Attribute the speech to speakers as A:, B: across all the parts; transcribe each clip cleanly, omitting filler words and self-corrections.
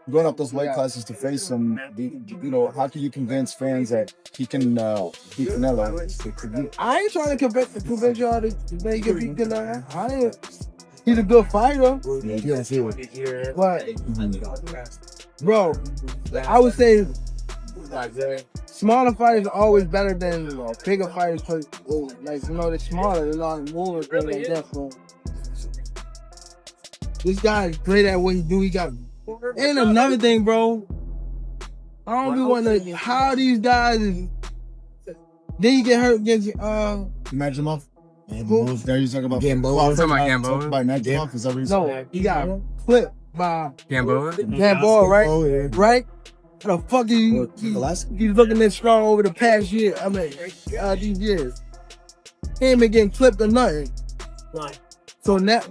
A: Going up those weight classes to face him, how can you convince fans that he can beat Canelo?
B: I ain't trying to convince y'all to make him beat Canelo. He's a good fighter. But, bro, I would say smaller fighters are always better than bigger fighters because, they're smaller, they're not moving, things like that. So, this guy is great at what he do. He got. And another thing, bro, I don't be wanting to how these guys is. Then you get hurt against
A: Magimov.
B: Who?
A: There you talking about
C: Gamboa. Talking about Gamboa.
A: By Magimov, is that what you said?
B: No, he got clipped by
C: Gamboa,
B: right? Right? How the fuck he's looking this strong over the past year? I mean, these years. He ain't been getting clipped or nothing. So now,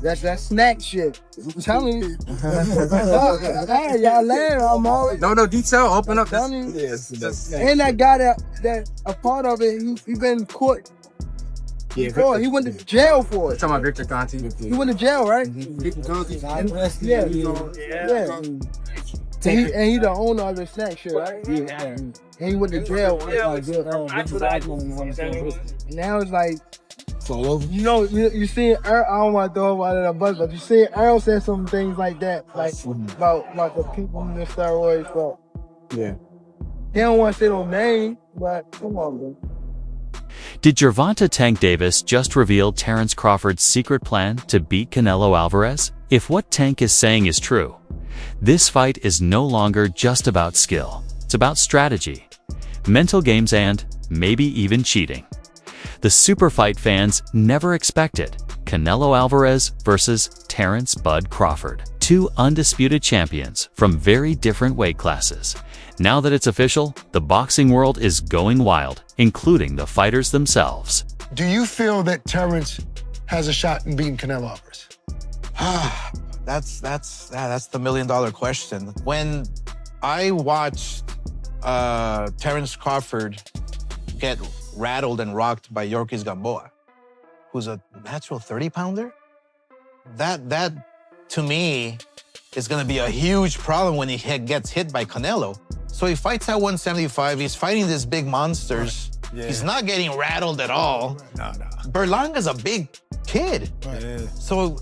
B: that's that snack shit. I'm telling you. Hey, y'all land, I'm always.
C: No, detail, open up.
B: Yes. And that guy that a part of it, he been caught. Yeah, he went to jail for it.
C: Talking about Victor Conti.
B: He went to jail, right?
A: Victor Conti.
B: Yeah. And he the owner of the snack shit, right? Yeah. And he went to jail. Now it's like, you see Earl, I don't want to throw him under the bus, but you see Earl said some things like that, like about the people in the steroids. So
A: yeah.
B: He don't want to say no name, but come on, bro.
D: Did Gervonta "Tank" Davis just reveal Terence Crawford's secret plan to beat Canelo Alvarez? If what Tank is saying is true, this fight is no longer just about skill. It's about strategy, mental games, and maybe even cheating. The super fight fans never expected Canelo Alvarez versus Terence "Bud" Crawford, two undisputed champions from very different weight classes. Now that it's official, the boxing world is going wild, including the fighters themselves.
E: Do you feel that Terence has a shot in beating Canelo Alvarez?
F: That's the million-dollar question. When I watched Terence Crawford get rattled and rocked by Yorkis Gamboa, who's a natural 30-pounder, that to me is going to be a huge problem when he gets hit by Canelo. So he fights at 175. He's fighting these big monsters. Yeah. He's not getting rattled at all. No. Berlanga's a big kid. Yeah. So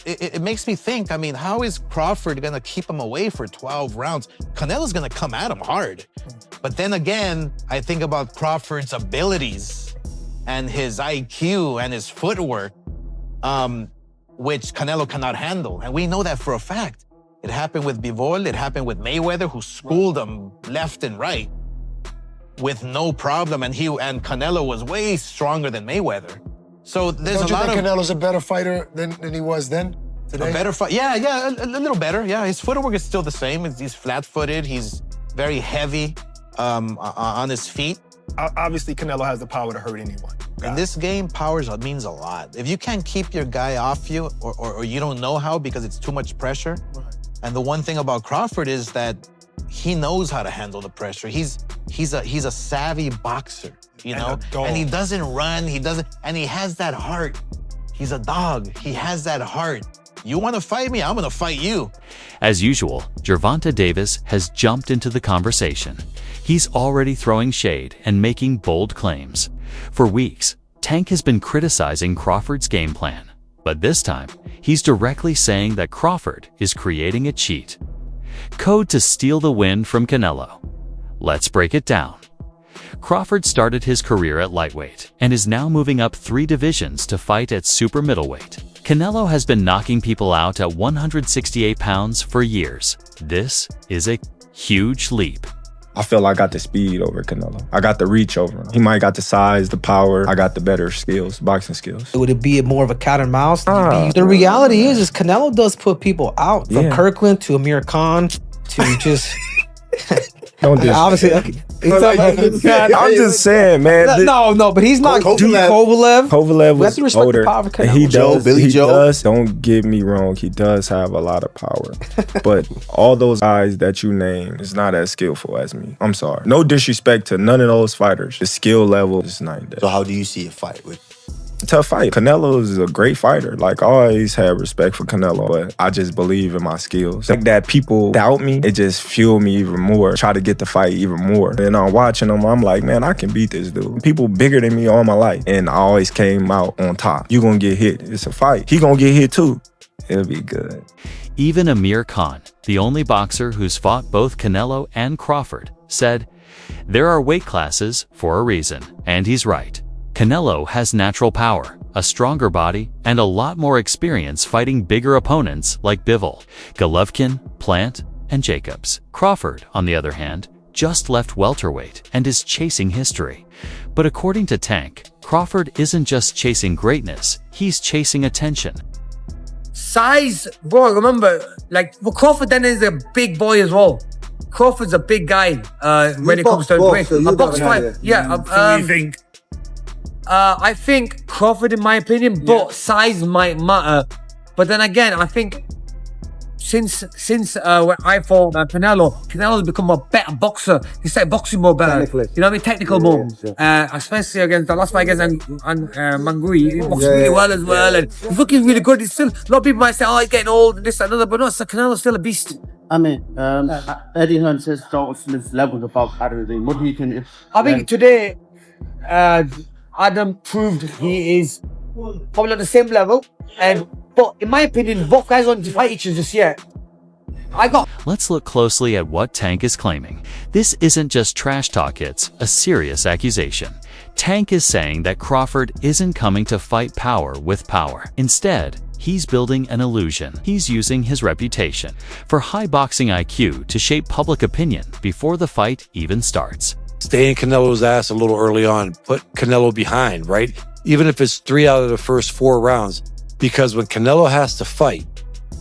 F: it makes me think, I mean, how is Crawford going to keep him away for 12 rounds? Canelo's going to come at him hard. But then again, I think about Crawford's abilities and his IQ and his footwork, which Canelo cannot handle. And we know that for a fact. It happened with Bivol, it happened with Mayweather, who schooled him left and right with no problem. And Canelo was way stronger than Mayweather. So there's
E: Don't
F: a lot of—
E: Don't you think Canelo's a better fighter than he was then? Today?
F: A better fight? Yeah, a little better. Yeah, his footwork is still the same. He's flat-footed. He's very heavy on his feet.
G: Obviously, Canelo has the power to hurt anyone.
F: In this game, power means a lot. If you can't keep your guy off you, or you don't know how because it's too much pressure. Right. And the one thing about Crawford is that he knows how to handle the pressure. He's a savvy boxer, you know? And he doesn't run, and he has that heart. He's a dog, he has that heart. You want to fight me? I'm going to fight you.
D: As usual, Gervonta Davis has jumped into the conversation. He's already throwing shade and making bold claims. For weeks, Tank has been criticizing Crawford's game plan. But this time, he's directly saying that Crawford is creating a cheat. Code to steal the win from Canelo. Let's break it down. Crawford started his career at lightweight and is now moving up 3 divisions to fight at super middleweight. Canelo has been knocking people out at 168 pounds for years. This is a huge leap.
H: I feel I got the speed over Canelo. I got the reach over him. He might got the size, the power. I got the better skills, boxing skills.
I: Would it be more of a cat and mouse? The reality is Canelo does put people out. From Kirkland to Amir Khan to just...
H: Don't do
I: obviously,
H: I'm just saying, man.
I: No, but he's not Kovalev.
H: Kovalev was older.
I: And
H: he does. Don't get me wrong. He does have a lot of power, but all those guys that you name is not as skillful as me. I'm sorry. No disrespect to none of those fighters. The skill level is night and day.
J: So how do you see a fight with
H: Tough fight. Canelo is a great fighter. Like, I always had respect for Canelo, but I just believe in my skills. Like that people doubt me, it just fueled me even more. Try to get the fight even more. And I'm watching him, I'm like, man, I can beat this dude. People bigger than me all my life, and I always came out on top. You gonna get hit. It's a fight. He gonna get hit too. It'll be good.
D: Even Amir Khan, the only boxer who's fought both Canelo and Crawford, said, "There are weight classes for a reason," and he's right. Canelo has natural power, a stronger body, and a lot more experience fighting bigger opponents like Bivol, Golovkin, Plant, and Jacobs. Crawford, on the other hand, just left welterweight and is chasing history. But according to Tank, Crawford isn't just chasing greatness, he's chasing attention.
J: Size, bro, remember, like, well, Crawford then is a big boy as well. Crawford's a big guy when it comes to weight. A box fight. Yeah.
K: So you think?
J: I think Crawford, in my opinion, but size might matter. But then again, I think since when I fought Canelo's become a better boxer. He started boxing more better. You know what I mean? Technical more. Especially against the last fight against Mangui. He boxed really well as well. And he's looking really good. He's still, a lot of people might say, oh, he's getting old and this and another. But no, Canelo's still a beast.
L: I mean, Eddie Hearn says Dalton's levels above Adam. What do you think?
J: I think today, Adam proved he is probably on the same level. But in my opinion, both guys aren't to fight each other just yet.
D: Let's look closely at what Tank is claiming. This isn't just trash talk, it's a serious accusation. Tank is saying that Crawford isn't coming to fight power with power. Instead, he's building an illusion. He's using his reputation for high boxing IQ to shape public opinion before the fight even starts.
M: Stay in Canelo's ass a little early on. Put Canelo behind, right? Even if it's 3 out of the first 4 rounds. Because when Canelo has to fight,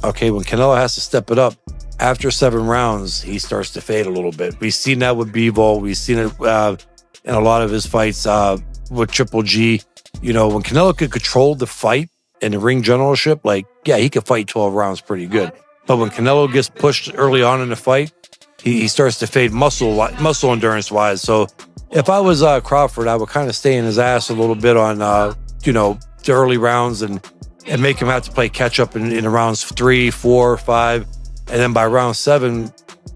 M: okay, when Canelo has to step it up, after 7 rounds, he starts to fade a little bit. We've seen that with Bivol. We've seen it in a lot of his fights with Triple G. You know, when Canelo could control the fight and the ring generalship, like, yeah, he could fight 12 rounds pretty good. But when Canelo gets pushed early on in the fight, he starts to fade muscle endurance-wise. So if I was Crawford, I would kind of stay in his ass a little bit on, you know, the early rounds and make him have to play catch-up in rounds 3, 4, 5. And then by round 7,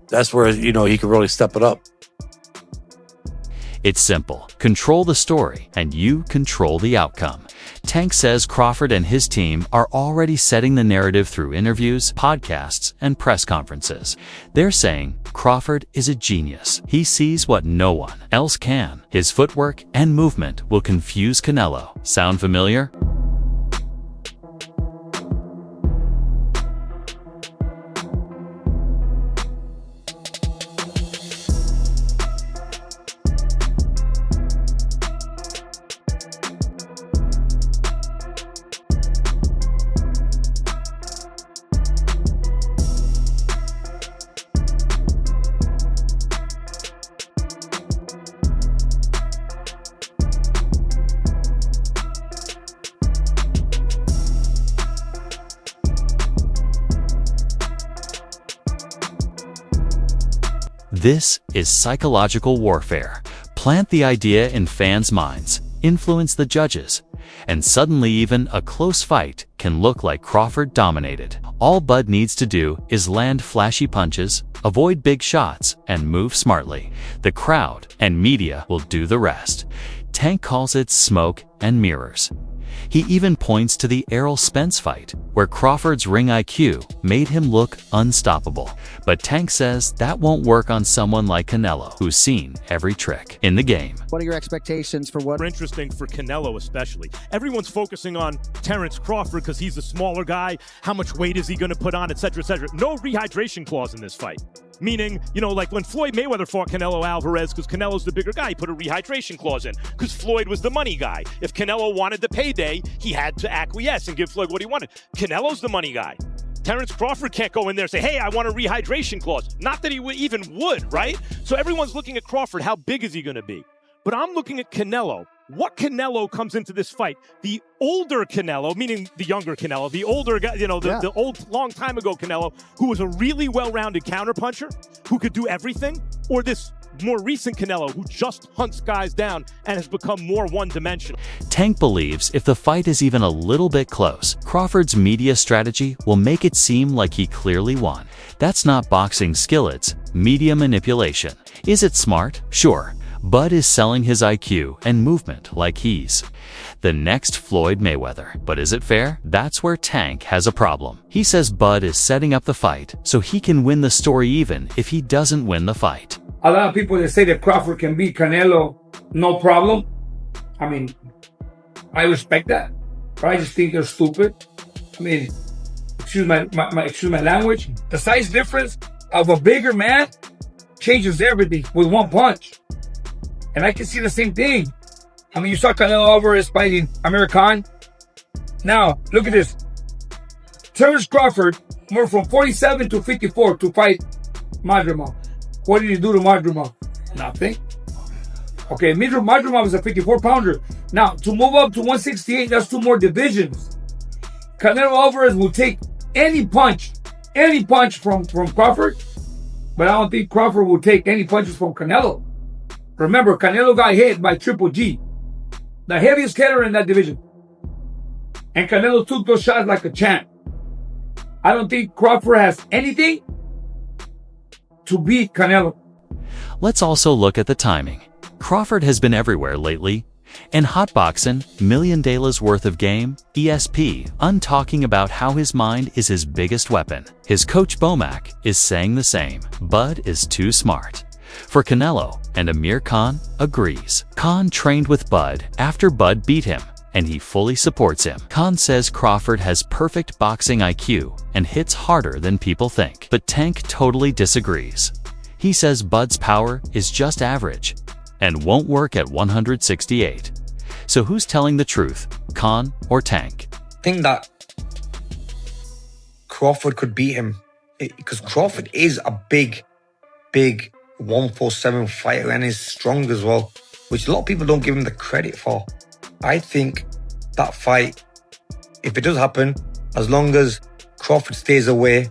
M: that's where, you know, he could really step it up.
D: It's simple. Control the story, and you control the outcome. Tank says Crawford and his team are already setting the narrative through interviews, podcasts, and press conferences. They're saying Crawford is a genius. He sees what no one else can. His footwork and movement will confuse Canelo. Sound familiar? This is psychological warfare. Plant the idea in fans' minds, influence the judges, and suddenly even a close fight can look like Crawford dominated. All Bud needs to do is land flashy punches, avoid big shots, and move smartly. The crowd and media will do the rest. Tank calls it smoke and mirrors. He even points to the Errol Spence fight, where Crawford's ring IQ made him look unstoppable. But Tank says that won't work on someone like Canelo, who's seen every trick in the game.
N: What are your expectations for what?
K: Interesting for Canelo especially. Everyone's focusing on Terence Crawford because he's a smaller guy. How much weight is he going to put on, etc., etc. No rehydration clause in this fight. Meaning, you know, like when Floyd Mayweather fought Canelo Alvarez, because Canelo's the bigger guy, he put a rehydration clause in, because Floyd was the money guy. If Canelo wanted the payday, he had to acquiesce and give Floyd what he wanted. Canelo's the money guy. Terence Crawford can't go in there and say, hey, I want a rehydration clause. Not that he even would, right? So everyone's looking at Crawford. How big is he going to be? But I'm looking at Canelo. What Canelo comes into this fight? The older Canelo, meaning the younger Canelo, the older guy, you know, the old, long time ago Canelo, who was a really well-rounded counterpuncher, who could do everything, or this more recent Canelo, who just hunts guys down and has become more one-dimensional.
D: Tank believes if the fight is even a little bit close, Crawford's media strategy will make it seem like he clearly won. That's not boxing skill, it's media manipulation. Is it smart? Sure. Bud is selling his IQ and movement like he's the next Floyd Mayweather. But is it fair? That's where Tank has a problem. He says Bud is setting up the fight so he can win the story even if he doesn't win the fight.
O: A lot of people that say that Crawford can beat Canelo, no problem. I mean, I respect that, but I just think they're stupid. I mean, excuse my language. The size difference of a bigger man changes everything with one punch. And I can see the same thing. I mean, you saw Canelo Alvarez fighting Amir Khan. Now, look at this. Terence Crawford moved from 47 to 54 to fight Madrimov. What did he do to Madrimov? Nothing. Okay, Madrimov is a 54-pounder. Now, to move up to 168, that's 2 more divisions. Canelo Alvarez will take any punch from Crawford, but I don't think Crawford will take any punches from Canelo. Remember, Canelo got hit by Triple G, the heaviest hitter in that division. And Canelo took those shots like a champ. I don't think Crawford has anything to beat Canelo.
D: Let's also look at the timing. Crawford has been everywhere lately. In hot boxing, $1 million worth of game, ESP, talking about how his mind is his biggest weapon. His coach Bomac is saying the same. Bud is too smart for Canelo, and Amir Khan agrees. Khan trained with Bud after Bud beat him, and he fully supports him. Khan says Crawford has perfect boxing IQ and hits harder than people think. But Tank totally disagrees. He says Bud's power is just average and won't work at 168. So who's telling the truth, Khan or Tank?
P: I think that Crawford could beat him because Crawford is a big 147 fighter and is strong as well, which a lot of people don't give him the credit for. I think that fight, if it does happen, as long as Crawford stays away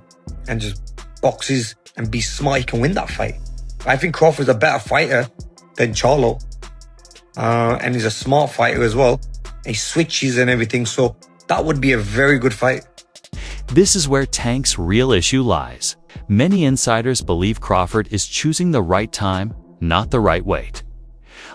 P: and just boxes and be smart, he can win that fight. I think Crawford's a better fighter than Charlo. And he's a smart fighter as well. He switches and everything, so that would be a very good fight.
D: This is where Tank's real issue lies. Many insiders believe Crawford is choosing the right time, not the right weight.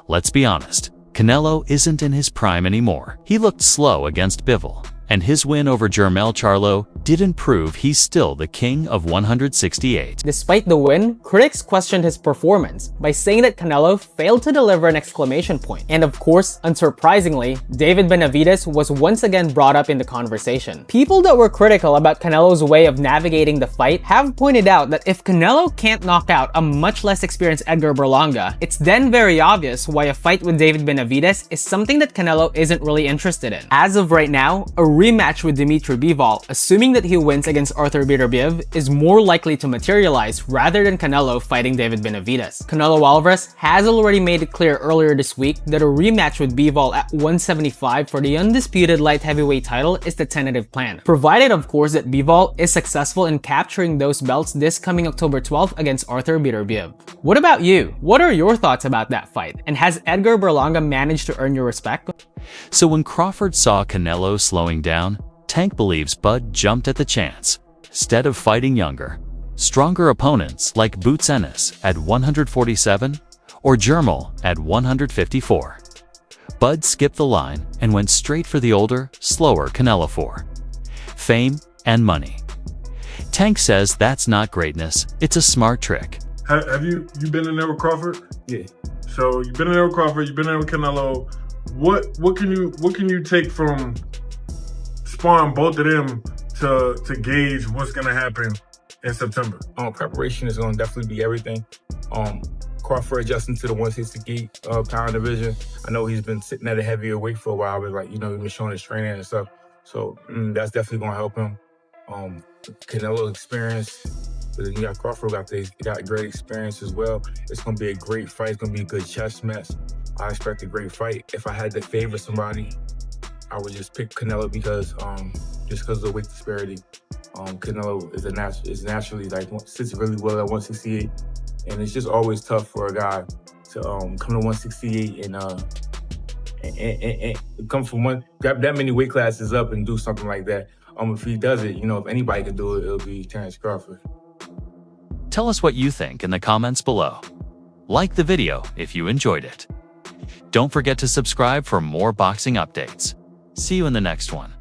D: Let's be honest, Canelo isn't in his prime anymore. He looked slow against Bivol, and his win over Jermell Charlo didn't prove he's still the king of 168.
Q: Despite the win, critics questioned his performance by saying that Canelo failed to deliver an exclamation point. And of course, unsurprisingly, David Benavidez was once again brought up in the conversation. People that were critical about Canelo's way of navigating the fight have pointed out that if Canelo can't knock out a much less experienced Edgar Berlanga, it's then very obvious why a fight with David Benavidez is something that Canelo isn't really interested in. As of right now, a rematch with Dimitri Bivol, assuming that he wins against Arthur Beterbiev, is more likely to materialize rather than Canelo fighting David Benavidez. Canelo Alvarez has already made it clear earlier this week that a rematch with Bivol at 175 for the undisputed light heavyweight title is the tentative plan, provided of course that Bivol is successful in capturing those belts this coming October 12th against Arthur Beterbiev. What about you? What are your thoughts about that fight? And has Edgar Berlanga managed to earn your respect?
D: So when Crawford saw Canelo slowing down, Tank believes Bud jumped at the chance. Instead of fighting younger, stronger opponents like Boots Ennis at 147 or Jermell at 154. Bud skipped the line and went straight for the older, slower Canelo for fame and money. Tank says that's not greatness, it's a smart trick.
R: Have you been in there with Crawford? Yeah. So you've been in there with Crawford, you've been in there with Canelo. What can you take from sparring both of them to gauge what's gonna happen in September?
S: Preparation is gonna definitely be everything. Crawford adjusting to the 168 pound division. I know he's been sitting at a heavier weight for a while, but he's been showing his training and stuff. So that's definitely gonna help him. Canelo experience. You got Crawford got great experience as well. It's gonna be a great fight. It's gonna be a good chess match. I expect a great fight. If I had to favor somebody, I would just pick Canelo because of the weight disparity. Canelo is naturally like sits really well at 168, and it's just always tough for a guy to come to 168 and come from grab that many weight classes up and do something like that. If he does it, if anybody could do it, it'll be Terence Crawford.
D: Tell us what you think in the comments below. Like the video if you enjoyed it. Don't forget to subscribe for more boxing updates. See you in the next one.